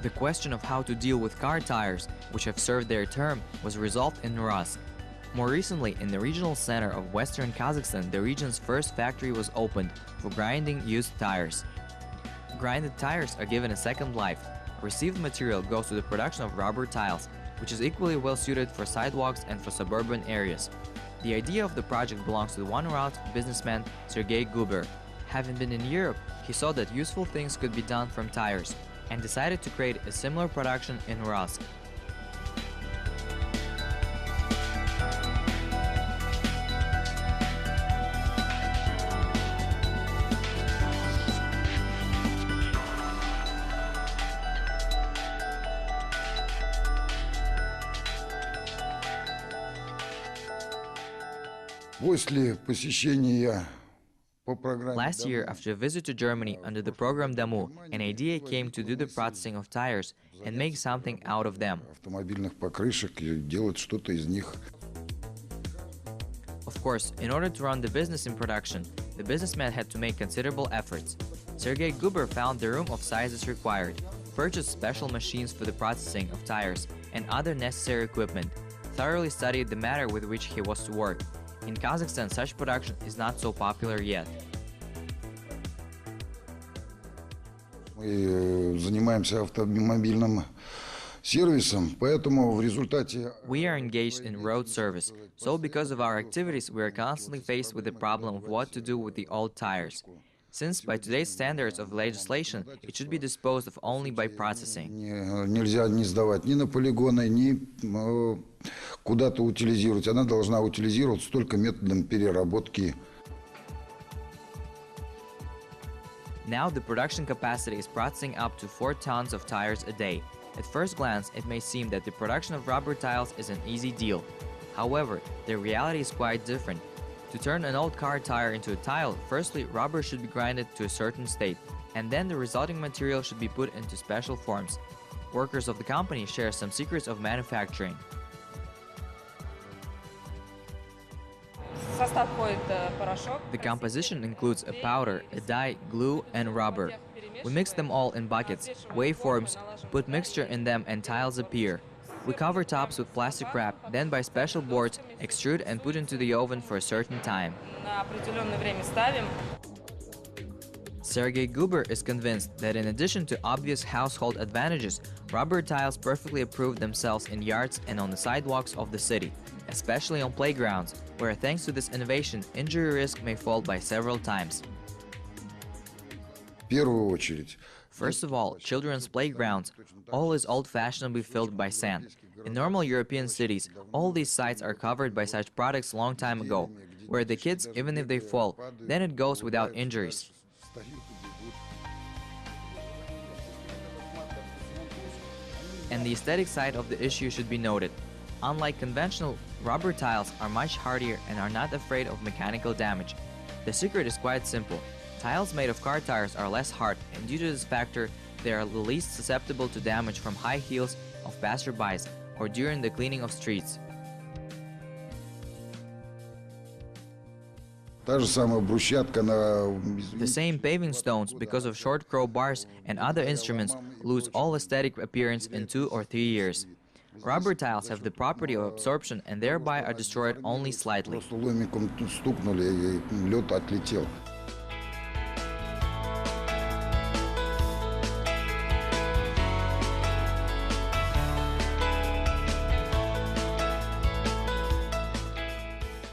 The question of how to deal with car tires, which have served their term, was resolved in Uralsk. More recently, in the regional center of Western Kazakhstan, the region's first factory was opened for grinding used tires. Grinded tires are given a second life. Received material goes to the production of rubber tiles, which is equally well suited for sidewalks and for suburban areas. The idea of the project belongs to the one Uralsk businessman Sergei Guber. Having been in Europe, he saw that useful things could be done from tires and decided to create a similar production in Uralsk. Last year, after a visit to Germany under the program Damu, an idea came to do the processing of tires and make something out of them. Of course, in order to run the business in production, the businessman had to make considerable efforts. Sergei Guber found the room of sizes required, purchased special machines for the processing of tires and other necessary equipment, thoroughly studied the matter with which he was to work. In Kazakhstan, such production is not so popular yet. We are engaged in road service, so because of our activities, we are constantly faced with the problem of what to do with the old tires. Since by today's standards of legislation, it should be disposed of only by processing. Куда-то утилизировать, она должна утилизироваться только методом переработки. Now the production capacity is processing up to 4 tons of tires a day. At first glance, it may seem that the production of rubber tiles is an easy deal. However, the reality is quite different. To turn an old car tire into a tile, firstly, rubber should be grinded to a certain state, and then the resulting material should be put into special forms. Workers of the company share some secrets of manufacturing. The composition includes a powder, a dye, glue, and rubber. We mix them all in buckets, waveforms, put mixture in them, and tiles appear. We cover tops with plastic wrap, then by special boards, extrude and put into the oven for a certain time. Sergei Guber is convinced that in addition to obvious household advantages, rubber tiles perfectly approve themselves in yards and on the sidewalks of the city, especially on playgrounds, where thanks to this innovation, injury risk may fall by several times. First of all, children's playgrounds. All is old-fashionedly filled by sand. In normal European cities, all these sites are covered by such products long time ago, where the kids, even if they fall, then it goes without injuries. And the aesthetic side of the issue should be noted. Unlike conventional, rubber tiles are much hardier and are not afraid of mechanical damage. The secret is quite simple. Tiles made of car tires are less hard, and due to this factor, they are the least susceptible to damage from high heels of passerbys or during the cleaning of streets. The same paving stones, because of short crowbars and other instruments, lose all aesthetic appearance in 2 or 3 years. Rubber tiles have the property of absorption and thereby are destroyed only slightly.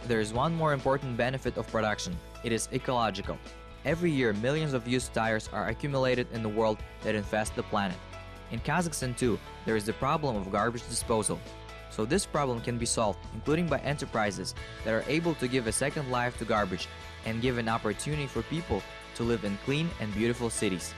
There is one more important benefit of production. It is ecological. Every year, millions of used tires are accumulated in the world that infest the planet. In Kazakhstan too, there is the problem of garbage disposal. So this problem can be solved, including by enterprises that are able to give a second life to garbage and give an opportunity for people to live in clean and beautiful cities.